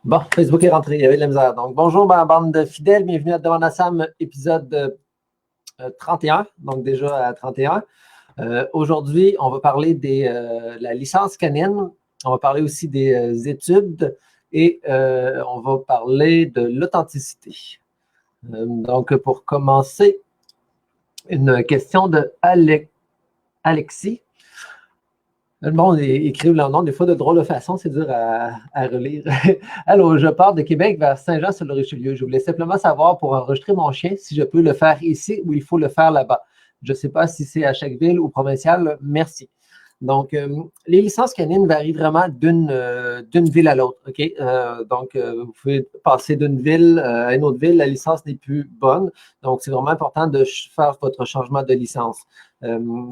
Bon, Facebook est rentré, il y avait de la misère. Donc, bonjour, ma bande de fidèles, bienvenue à Demande à Sam, épisode 31, donc déjà à 31. Aujourd'hui, on va parler de la licence canine, on va parler aussi des études et on va parler de l'authenticité. Donc, pour commencer, une question de Alexis. Bon, écrivent leur nom des fois de drôle de façon, c'est dur à relire. Alors, je pars de Québec vers Saint-Jean-sur-le-Richelieu. Je voulais simplement savoir pour enregistrer mon chien si je peux le faire ici ou il faut le faire là-bas. Je ne sais pas si c'est à chaque ville ou provincial. Merci. Donc, les licences canines varient vraiment d'une ville à l'autre. OK? Vous pouvez passer d'une ville à une autre ville, la licence n'est plus bonne. Donc, c'est vraiment important de faire votre changement de licence.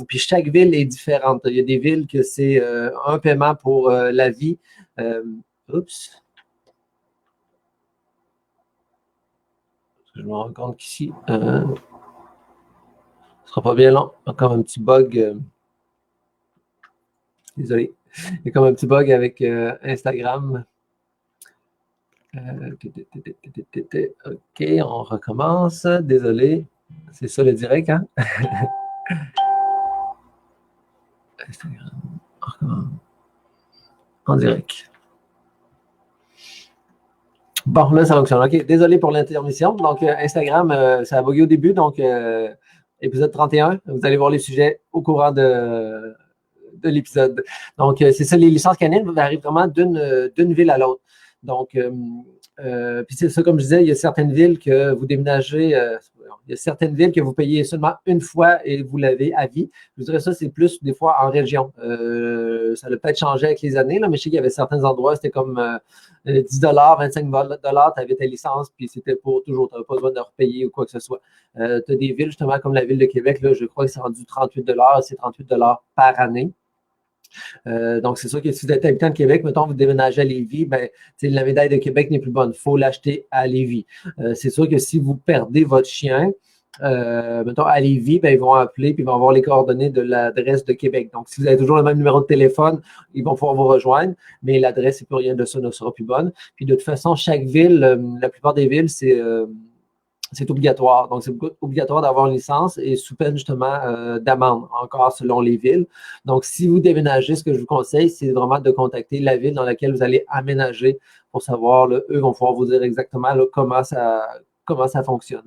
Puis chaque ville est différente. Il y a des villes que c'est un paiement pour la vie. Euh, oups. Je me rends compte qu'ici, ce ne sera pas bien long. Encore un petit bug. Désolé. Il y a comme un petit bug avec Instagram. OK, on recommence. Désolé. C'est ça le direct, hein? Instagram. On recommence. En direct. Bon, là, ça fonctionne. OK, désolé pour l'intermission. Donc, Instagram, ça a bugué au début. Donc, épisode 31, vous allez voir les sujets au courant de l'épisode. Donc, c'est ça, les licences canines varient vraiment d'une ville à l'autre. Donc, puis c'est ça, comme je disais, il y a certaines villes que vous déménagez, il y a certaines villes que vous payez seulement une fois et vous l'avez à vie. Je dirais ça, c'est plus des fois en région. Ça a peut-être changé avec les années, là, mais je sais qu'il y avait certains endroits, c'était comme 10 25 tu avais ta licence, puis c'était pour toujours. Tu n'avais pas besoin de repayer ou quoi que ce soit. Tu as des villes, justement, comme la ville de Québec, là, je crois que c'est rendu 38 c'est 38 par année. Donc, c'est sûr que si vous êtes habitant de Québec, mettons, vous déménagez à Lévis, ben, la médaille de Québec n'est plus bonne. Il faut l'acheter à Lévis. C'est sûr que si vous perdez votre chien, mettons, à Lévis, ben, ils vont appeler puis ils vont avoir les coordonnées de l'adresse de Québec. Donc, si vous avez toujours le même numéro de téléphone, ils vont pouvoir vous rejoindre, mais l'adresse et plus rien de ça ne sera plus bonne. Puis, de toute façon, chaque ville, la plupart des villes, c'est obligatoire. Donc, c'est obligatoire d'avoir une licence et sous peine justement d'amende, encore selon les villes. Donc, si vous déménagez, ce que je vous conseille, c'est vraiment de contacter la ville dans laquelle vous allez aménager pour savoir, là, eux vont pouvoir vous dire exactement là, comment ça fonctionne.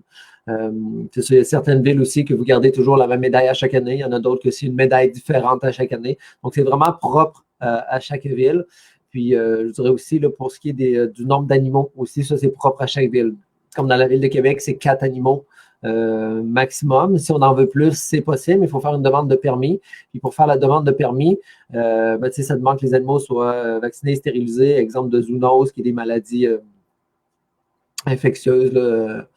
C'est sûr, il y a certaines villes aussi que vous gardez toujours la même médaille à chaque année. Il y en a d'autres que c'est une médaille différente à chaque année. Donc, c'est vraiment propre à chaque ville. Puis, je dirais aussi, là, pour ce qui est du nombre d'animaux aussi, ça, c'est propre à chaque ville. Comme dans la ville de Québec, c'est 4 animaux maximum. Si on en veut plus, c'est possible, mais il faut faire une demande de permis. Puis pour faire la demande de permis, ça demande que les animaux soient vaccinés, stérilisés, exemple de zoonose, qui est des maladies infectieuses, là,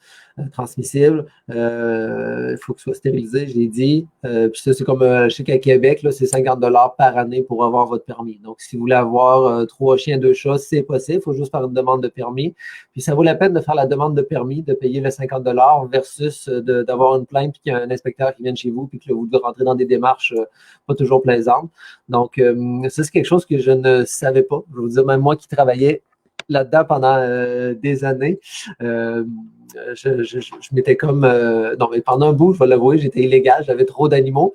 transmissibles. Il faut que ce soit stérilisé, je l'ai dit. Puis ça, c'est comme, je sais qu'à Québec, là, c'est 50 par année pour avoir votre permis. Donc, si vous voulez avoir 3 chiens, 2 chats, c'est possible. Il faut juste faire une demande de permis. Puis ça vaut la peine de faire la demande de permis, de payer le 50 versus d'avoir une plainte, puis qu'il y a un inspecteur qui vient chez vous, puis que là, vous devez rentrer dans des démarches pas toujours plaisantes. Donc, ça, c'est quelque chose que je ne savais pas. Je veux dire, même moi qui travaillais là-dedans pendant des années. Je m'étais comme. Non, mais pendant un bout, je vais l'avouer, j'étais illégal, j'avais trop d'animaux.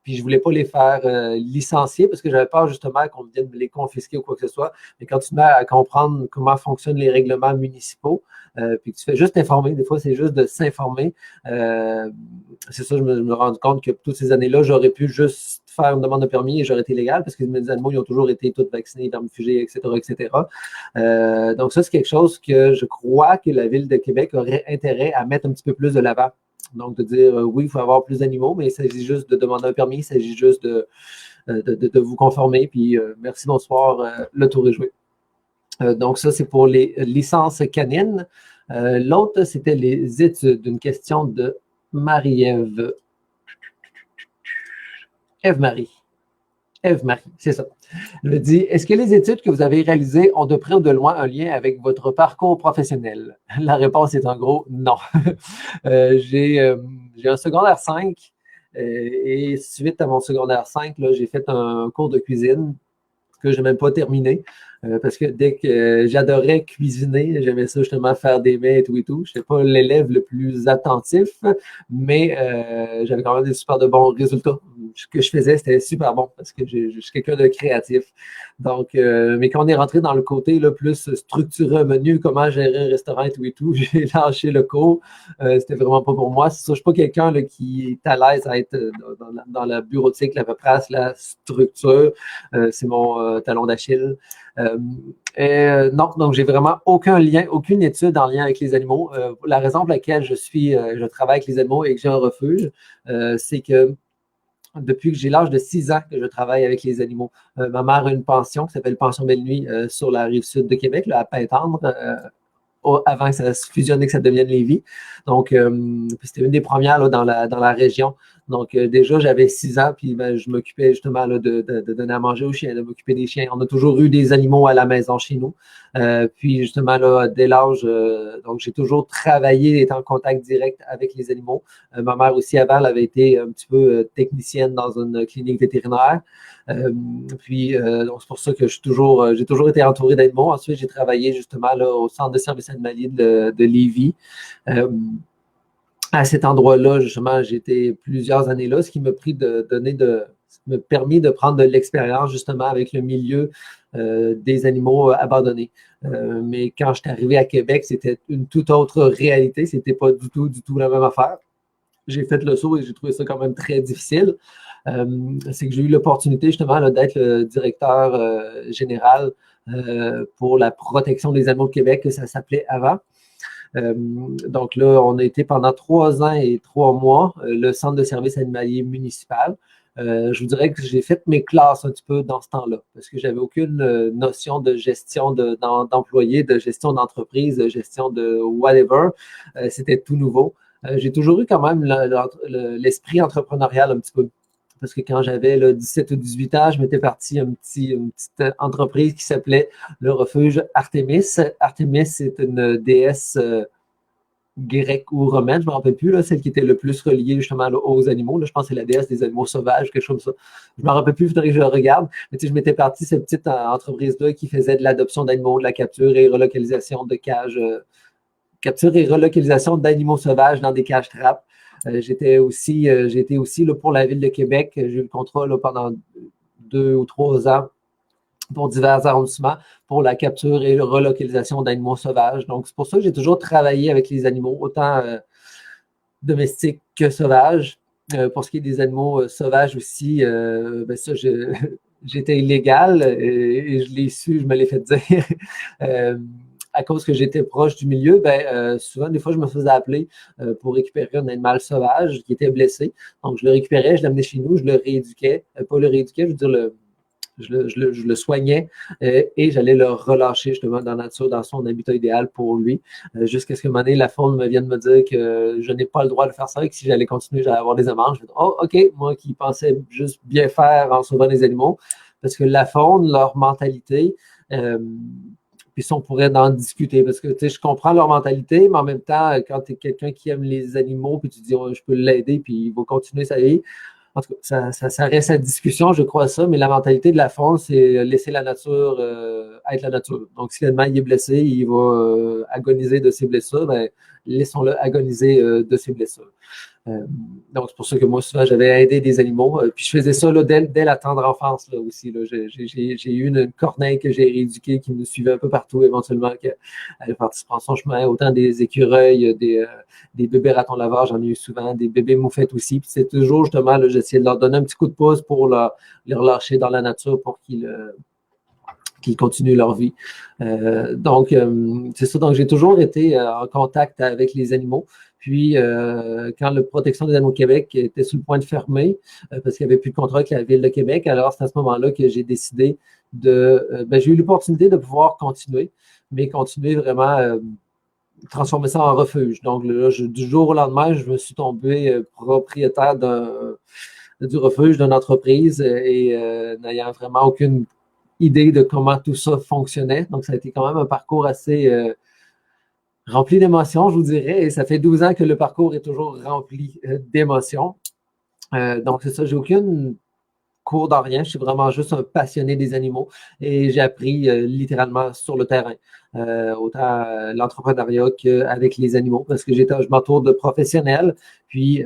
Puis je ne voulais pas les faire licencier parce que j'avais peur justement qu'on vienne me les confisquer ou quoi que ce soit. Mais quand tu mets à comprendre comment fonctionnent les règlements municipaux, puis que tu fais juste informer, des fois c'est juste de s'informer. C'est ça, je me rends compte que toutes ces années-là, j'aurais pu juste faire une demande de permis et j'aurais été légal parce que mes animaux, ils ont toujours été tous vaccinés, vermifugés, etc., etc. Donc ça, c'est quelque chose que je crois que la Ville de Québec aurait intérêt à mettre un petit peu plus de l'avant. Donc, de dire, oui, il faut avoir plus d'animaux, mais il s'agit juste de demander un permis, il s'agit juste de vous conformer. Puis, merci, bonsoir, le tour est joué. Donc, ça, c'est pour les licences canines. L'autre, c'était les études. Une question de Marie-Ève. Ève-Marie. Ève-Marie, c'est ça. Elle me dit, est-ce que les études que vous avez réalisées ont de près ou de loin un lien avec votre parcours professionnel? La réponse est en gros non. J'ai un secondaire 5 et suite à mon secondaire 5, là, j'ai fait un cours de cuisine que je n'ai même pas terminé. Parce que dès que j'adorais cuisiner, j'aimais ça justement faire des mets et tout et tout. Je n'étais pas l'élève le plus attentif, mais j'avais quand même des super de bons résultats. Ce que je faisais, c'était super bon parce que je suis quelqu'un de créatif. Donc, mais quand on est rentré dans le côté là, plus structurer un menu, comment gérer un restaurant et tout, j'ai lâché le cours. C'était vraiment pas pour moi. C'est ça, je suis pas quelqu'un là, qui est à l'aise à être dans la bureautique, la paperasse, la structure. C'est mon talon d'Achille. Non, donc j'ai vraiment aucun lien, aucune étude en lien avec les animaux. La raison pour laquelle je travaille avec les animaux et que j'ai un refuge, c'est que depuis que j'ai l'âge de 6 ans que je travaille avec les animaux. Ma mère a une pension qui s'appelle Pension Belle Nuit sur la rive sud de Québec, là, à Pintendre, avant que ça se fusionne et que ça devienne Lévis. Donc, c'était une des premières là, dans la région. Donc, déjà, j'avais 6 ans, puis ben, je m'occupais justement là, de donner à manger aux chiens, de m'occuper des chiens. On a toujours eu des animaux à la maison chez nous. Puis, justement, là, dès l'âge, donc, j'ai toujours travaillé, été en contact direct avec les animaux. Ma mère aussi, avant, elle avait été un petit peu technicienne dans une clinique vétérinaire. Donc c'est pour ça que j'ai toujours été entouré d'animaux. Ensuite, j'ai travaillé justement là, au centre de services animaliers de Lévis. À cet endroit-là, justement, j'ai été plusieurs années là, ce qui me permis de prendre de l'expérience justement avec le milieu des animaux abandonnés. Mais quand je suis arrivé à Québec, c'était une toute autre réalité. C'était pas du tout la même affaire. J'ai fait le saut et j'ai trouvé ça quand même très difficile. C'est que j'ai eu l'opportunité justement là, d'être le directeur général pour la protection des animaux de Québec, que ça s'appelait avant. Donc là, on a été pendant 3 ans et 3 mois le centre de services animaliers municipal. Je vous dirais que j'ai fait mes classes un petit peu dans ce temps-là, parce que j'avais aucune notion de gestion d'employés, de gestion d'entreprise, de gestion de whatever. C'était tout nouveau. J'ai toujours eu quand même l'esprit entrepreneurial un petit peu. Parce que quand j'avais 17 ou 18 ans, je m'étais parti une petite entreprise qui s'appelait le refuge Artémis. Artémis, c'est une déesse grecque ou romaine, je ne me rappelle plus, là, celle qui était le plus reliée justement là, aux animaux. Là, je pense que c'est la déesse des animaux sauvages, quelque chose comme ça. Je ne me rappelle plus, il faudrait que je le regarde. Mais tu sais, je m'étais parti cette petite entreprise-là qui faisait de l'adoption d'animaux, de la capture et relocalisation de cages, capture et relocalisation d'animaux sauvages dans des cages trappes. J'ai été aussi là, pour la Ville de Québec. J'ai eu le contrat là, pendant 2 ou 3 ans pour divers arrondissements pour la capture et relocalisation d'animaux sauvages. Donc, c'est pour ça que j'ai toujours travaillé avec les animaux, autant domestiques que sauvages. Pour ce qui est des animaux sauvages aussi, ben ça, j'étais illégal et je l'ai su, je me l'ai fait dire. À cause que j'étais proche du milieu, ben, souvent, des fois, je me faisais appeler pour récupérer un animal sauvage qui était blessé. Donc, je le récupérais, je l'amenais chez nous, je le rééduquais. Pas le rééduquais, je veux dire, je le soignais et j'allais le relâcher justement dans la nature, dans son habitat idéal pour lui, jusqu'à ce que un moment donné, la faune me vienne me dire que je n'ai pas le droit de faire ça et que si j'allais continuer, j'allais avoir des amendes. Je vais dire, oh, OK, moi qui pensais juste bien faire en sauvant les animaux, parce que la faune, leur mentalité, puis ça, on pourrait en discuter parce que tu sais, je comprends leur mentalité, mais en même temps, quand tu es quelqu'un qui aime les animaux, puis tu dis oh, je peux l'aider, puis il va continuer sa vie. En tout cas, ça reste à discussion, je crois ça, mais la mentalité de la faune, c'est laisser la nature être la nature. Donc, si l'animal est blessé, il va agoniser de ses blessures, ben, laissons-le agoniser de ses blessures. Donc, c'est pour ça que moi, souvent, j'avais aidé des animaux. Puis je faisais ça là, dès la tendre enfance là, aussi. Là. J'ai eu une corneille que j'ai rééduquée qui me suivait un peu partout éventuellement, qu'elle est partie prendre son chemin. Autant des écureuils, des bébés ratons laveurs, j'en ai eu souvent, des bébés moufettes aussi. Puis c'est toujours justement, là, j'essayais de leur donner un petit coup de pouce pour les relâcher dans la nature pour qu'ils continuent leur vie. Donc, c'est ça. Donc, j'ai toujours été en contact avec les animaux. Puis, quand la protection des animaux de Québec était sur le point de fermer, parce qu'il n'y avait plus de contrat avec la Ville de Québec, alors c'est à ce moment-là que j'ai décidé j'ai eu l'opportunité de pouvoir continuer, mais continuer vraiment transformer ça en refuge. Donc, là, du jour au lendemain, je me suis tombé propriétaire du refuge d'une entreprise et n'ayant vraiment aucune idée de comment tout ça fonctionnait. Donc, ça a été quand même un parcours assez rempli d'émotions, je vous dirais. Et ça fait 12 ans que le parcours est toujours rempli d'émotions. Donc, c'est ça, j'ai aucune cours dans rien. Je suis vraiment juste un passionné des animaux et j'ai appris littéralement sur le terrain, autant l'entrepreneuriat qu'avec les animaux, parce que je m'entoure de professionnels, puis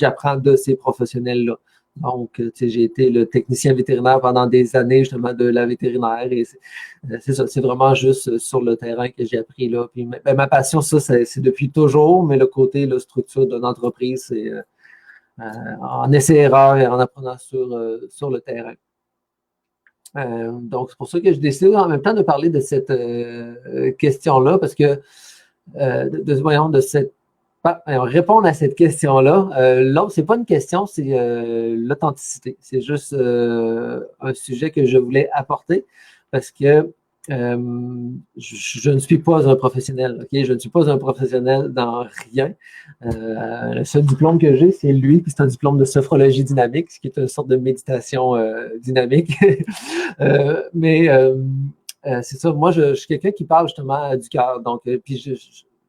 j'apprends de ces professionnels-là. Donc, tu sais, j'ai été le technicien vétérinaire pendant des années, justement, de la vétérinaire. Et c'est ça, c'est vraiment juste sur le terrain que j'ai appris là. Puis ma passion, ça, c'est depuis toujours, mais le côté, la structure d'une entreprise, c'est en essai-erreur et en apprenant sur le terrain. Donc, c'est pour ça que je décide en même temps de parler de cette question-là, parce que voyons, de cette répondre à cette question-là. L'autre, c'est pas une question, c'est l'authenticité. C'est juste un sujet que je voulais apporter parce que je ne suis pas un professionnel. Ok, je ne suis pas un professionnel dans rien. Le seul diplôme que j'ai, c'est lui, puis c'est un diplôme de sophrologie dynamique, ce qui est une sorte de méditation dynamique. Mais c'est ça. Moi, je suis quelqu'un qui parle justement du cœur. Donc, puis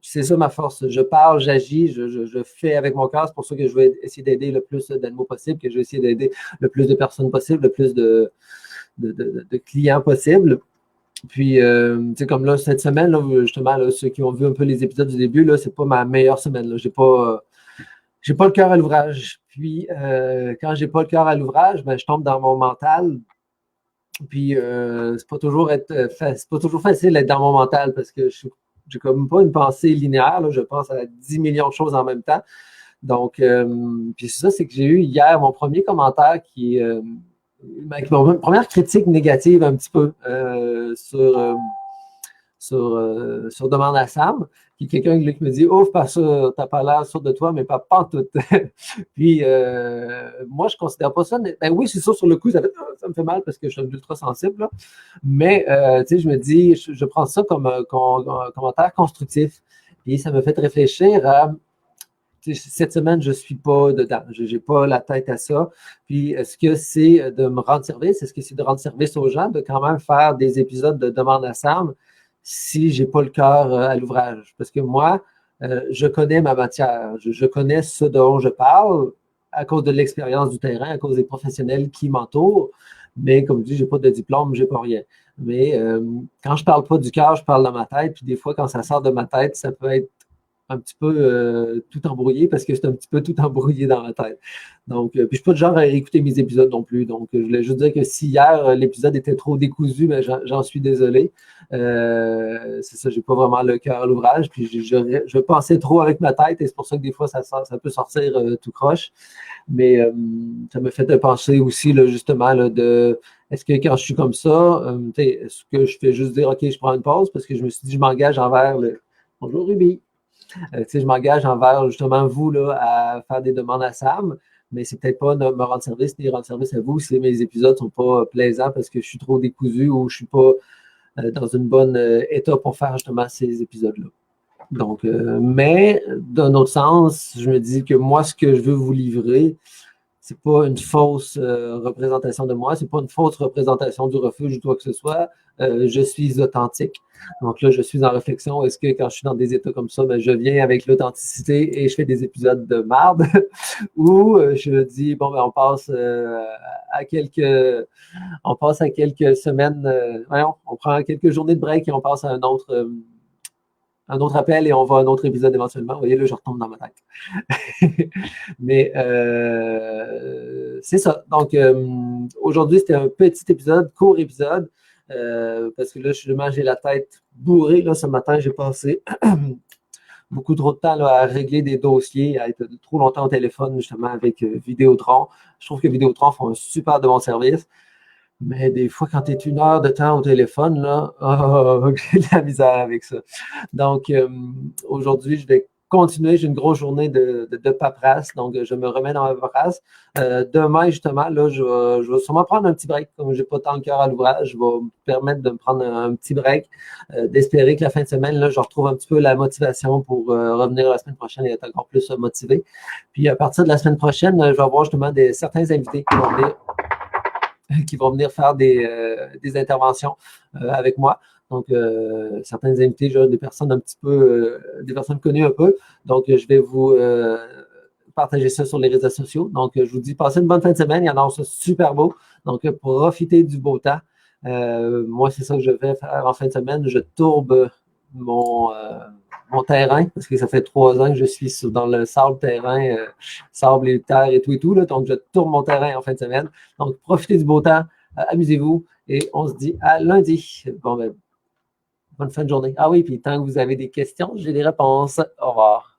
c'est ça ma force. Je parle, j'agis, je fais avec mon cœur. C'est pour ça que je vais essayer d'aider le plus d'animaux possible, que je vais essayer d'aider le plus de personnes possible, le plus de clients possible. Puis, tu sais, comme là, cette semaine, là, justement, là, ceux qui ont vu un peu les épisodes du début, là, c'est pas ma meilleure semaine. Là. J'ai pas le cœur à l'ouvrage. Puis, quand j'ai pas le cœur à l'ouvrage, ben, je tombe dans mon mental. Puis, c'est pas toujours facile d'être dans mon mental parce que j'ai comme pas une pensée linéaire. Là, je pense à 10 millions de choses en même temps. Donc, puis ça, c'est que j'ai eu hier mon premier commentaire ma première critique négative un petit peu sur Demande à Sam, qui est quelqu'un qui me dit ouf, parce que t'as pas l'air sûr de toi, mais pas en tout. Puis moi, je considère pas ça. Ben oui, c'est sûr, sur le coup, ça me fait mal parce que je suis ultra sensible. Là. Mais tu sais, je me dis, je prends ça comme un commentaire constructif. Puis ça me fait réfléchir à cette semaine, je ne suis pas dedans. Je n'ai pas la tête à ça. Puis, est-ce que c'est de me rendre service? Est-ce que c'est de rendre service aux gens, de quand même faire des épisodes de Demande à Sam si je n'ai pas le cœur à l'ouvrage? Parce que moi, je connais ma matière. Je connais ce dont je parle à cause de l'expérience du terrain, à cause des professionnels qui m'entourent. Mais comme je dis, je n'ai pas de diplôme, je n'ai pas rien. Mais quand je ne parle pas du cœur, je parle de ma tête. Puis des fois, quand ça sort de ma tête, ça peut être un petit peu tout embrouillé parce que c'est un petit peu tout embrouillé dans ma tête. Donc, puis je ne suis pas de genre à écouter mes épisodes non plus. Donc, je voulais juste dire que si hier, l'épisode était trop décousu, ben, j'en suis désolé. C'est ça, j'ai pas vraiment le cœur à l'ouvrage. Puis je pensais trop avec ma tête et c'est pour ça que des fois, ça peut sortir tout croche. Mais ça me fait penser aussi, là, justement, là, est-ce que quand je suis comme ça, est-ce que je fais juste dire, OK, je prends une pause parce que je me suis dit, je m'engage envers le. Bonjour Ruby. Je m'engage envers justement vous là, à faire des demandes à Sam, mais c'est peut-être pas me rendre service ni rendre service à vous si mes épisodes ne sont pas plaisants parce que je suis trop décousu ou je ne suis pas dans une bonne état pour faire justement ces épisodes-là. Donc, mais d'un autre sens, je me dis que moi, ce que je veux vous livrer, c'est pas une fausse représentation de moi, c'est pas une fausse représentation du refuge ou quoi que ce soit. Je suis authentique. Donc là, je suis en réflexion. Est-ce que quand je suis dans des états comme ça, ben, je viens avec l'authenticité et je fais des épisodes de marde ou je dis, bon, ben, on passe à quelques semaines, on prend quelques journées de break et on passe à un autre appel et on va à un autre épisode éventuellement. Vous voyez, là, je retombe dans ma tête. Mais c'est ça. Donc, aujourd'hui, c'était un petit épisode, court épisode, parce que là, justement, j'ai la tête bourrée. Là, ce matin, j'ai passé beaucoup trop de temps là, à régler des dossiers, à être trop longtemps au téléphone, justement, avec Vidéotron. Je trouve que Vidéotron font un super de bon service. Mais des fois, quand tu es 1 heure de temps au téléphone, là, j'ai de la misère avec ça. Donc, aujourd'hui, je vais continuer. J'ai une grosse journée de paperasse, donc je me remets dans la paperasse. Demain, justement, là, je vais sûrement prendre un petit break. Comme je n'ai pas tant de cœur à l'ouvrage, je vais me permettre de me prendre un petit break, d'espérer que la fin de semaine, là, je retrouve un petit peu la motivation pour revenir la semaine prochaine et être encore plus motivé. Puis, à partir de la semaine prochaine, je vais avoir justement certains invités qui vont venir faire des interventions avec moi. Donc, certains invités, des personnes un petit peu, des personnes connues un peu. Donc, je vais vous partager ça sur les réseaux sociaux. Donc, je vous dis, passez une bonne fin de semaine. Il y en a ça super beau. Donc, profitez du beau temps. Moi, c'est ça que je vais faire en fin de semaine. Je tourbe mon terrain parce que ça fait 3 ans que je suis dans le sable terrain, sable et terre et tout là. Donc, je tourne mon terrain en fin de semaine. Donc, profitez du beau temps, amusez-vous et on se dit à lundi. Bon, ben, bonne fin de journée. Ah oui, puis tant que vous avez des questions, j'ai des réponses. Au revoir.